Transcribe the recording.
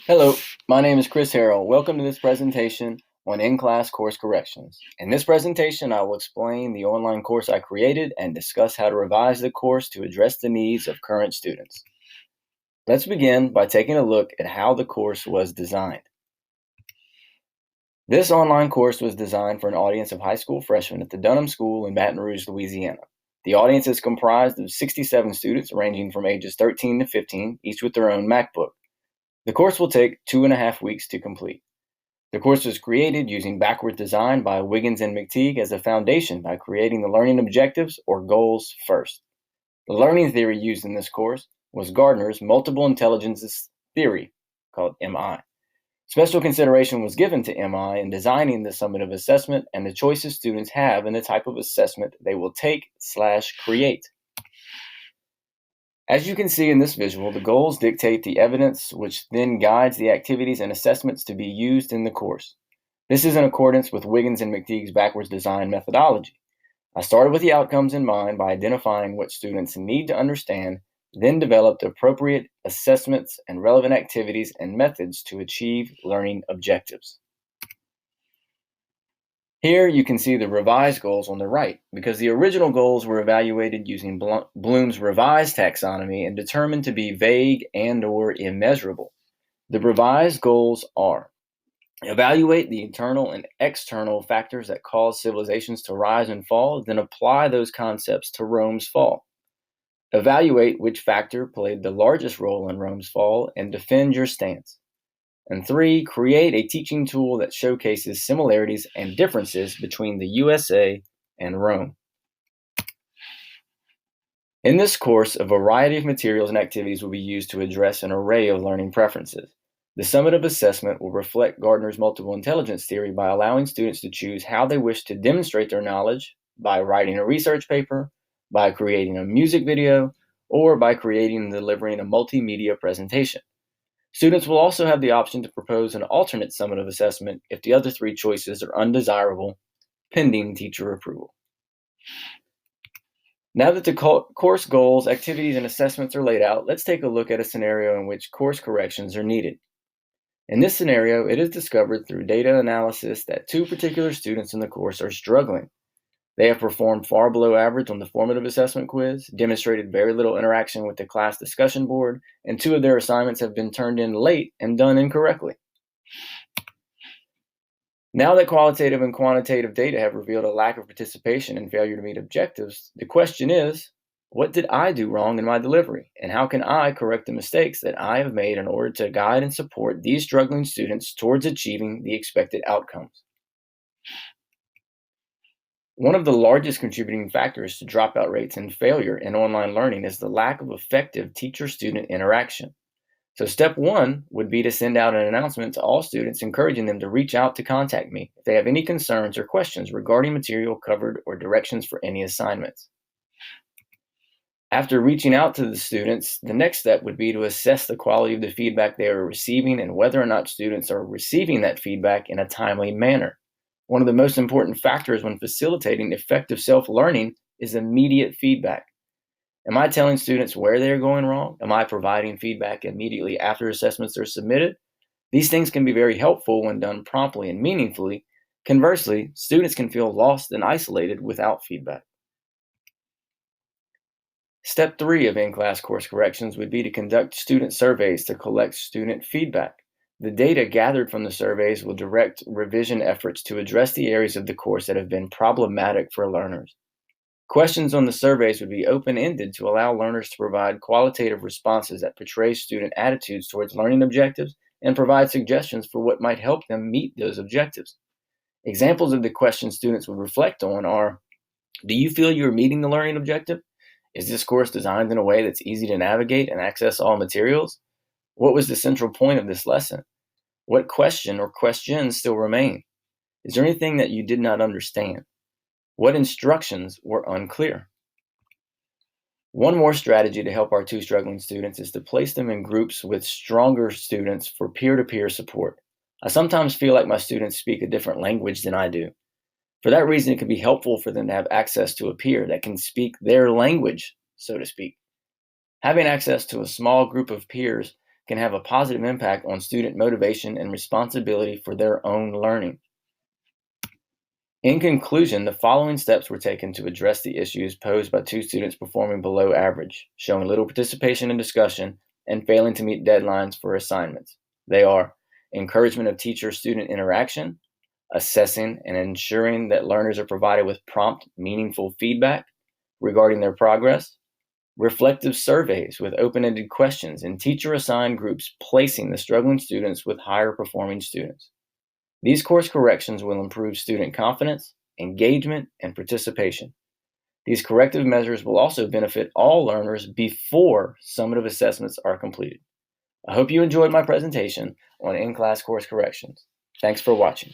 Hello, my name is Chris Harrell. Welcome to this presentation on in-class course corrections. In this presentation, I will explain the online course I created and discuss how to revise the course to address the needs of current students. Let's begin by taking a look at how the course was designed. This online course was designed for an audience of high school freshmen at the Dunham School in Baton Rouge, Louisiana. The audience is comprised of 67 students ranging from ages 13 to 15, each with their own MacBook. The course will take 2.5 weeks to complete. The course was created using backward design by Wiggins and McTeague as a foundation by creating the learning objectives or goals first. The learning theory used in this course was Gardner's multiple intelligences theory, called MI. Special consideration was given to MI in designing the summative assessment and the choices students have in the type of assessment they will take/create. As you can see in this visual, the goals dictate the evidence, which then guides the activities and assessments to be used in the course. This is in accordance with Wiggins and McTeague's backwards design methodology. I started with the outcomes in mind by identifying what students need to understand, then developed appropriate assessments and relevant activities and methods to achieve learning objectives. Here you can see the revised goals on the right, because the original goals were evaluated using Bloom's revised taxonomy and determined to be vague and/or immeasurable. The revised goals are: evaluate the internal and external factors that cause civilizations to rise and fall, then apply those concepts to Rome's fall. Evaluate which factor played the largest role in Rome's fall and defend your stance. And 3, create a teaching tool that showcases similarities and differences between the USA and Rome. In this course, a variety of materials and activities will be used to address an array of learning preferences. The summative assessment will reflect Gardner's multiple intelligence theory by allowing students to choose how they wish to demonstrate their knowledge by writing a research paper, by creating a music video, or by creating and delivering a multimedia presentation. Students will also have the option to propose an alternate summative assessment if the other 3 choices are undesirable, pending teacher approval. Now that the course goals, activities, and assessments are laid out, let's take a look at a scenario in which course corrections are needed. In this scenario, it is discovered through data analysis that 2 particular students in the course are struggling. They have performed far below average on the formative assessment quiz, demonstrated very little interaction with the class discussion board, and 2 of their assignments have been turned in late and done incorrectly. Now that qualitative and quantitative data have revealed a lack of participation and failure to meet objectives, the question is, what did I do wrong in my delivery, and how can I correct the mistakes that I have made in order to guide and support these struggling students towards achieving the expected outcomes? One of the largest contributing factors to dropout rates and failure in online learning is the lack of effective teacher-student interaction. So step 1 would be to send out an announcement to all students encouraging them to reach out to contact me if they have any concerns or questions regarding material covered or directions for any assignments. After reaching out to the students, the next step would be to assess the quality of the feedback they are receiving and whether or not students are receiving that feedback in a timely manner. One of the most important factors when facilitating effective self-learning is immediate feedback. Am I telling students where they're going wrong? Am I providing feedback immediately after assessments are submitted? These things can be very helpful when done promptly and meaningfully. Conversely, students can feel lost and isolated without feedback. Step 3 of in-class course corrections would be to conduct student surveys to collect student feedback. The data gathered from the surveys will direct revision efforts to address the areas of the course that have been problematic for learners. Questions on the surveys would be open-ended to allow learners to provide qualitative responses that portray student attitudes towards learning objectives and provide suggestions for what might help them meet those objectives. Examples of the questions students would reflect on are: do you feel you are meeting the learning objective? Is this course designed in a way that's easy to navigate and access all materials? What was the central point of this lesson? What question or questions still remain? Is there anything that you did not understand? What instructions were unclear? One more strategy to help our 2 struggling students is to place them in groups with stronger students for peer-to-peer support. I sometimes feel like my students speak a different language than I do. For that reason, it can be helpful for them to have access to a peer that can speak their language, so to speak. Having access to a small group of peers can have a positive impact on student motivation and responsibility for their own learning. In conclusion, the following steps were taken to address the issues posed by two students performing below average, showing little participation in discussion, and failing to meet deadlines for assignments. They are encouragement of teacher-student interaction, assessing and ensuring that learners are provided with prompt, meaningful feedback regarding their progress, reflective surveys with open-ended questions, and teacher-assigned groups placing the struggling students with higher-performing students. These course corrections will improve student confidence, engagement, and participation. These corrective measures will also benefit all learners before summative assessments are completed. I hope you enjoyed my presentation on in-class course corrections. Thanks for watching.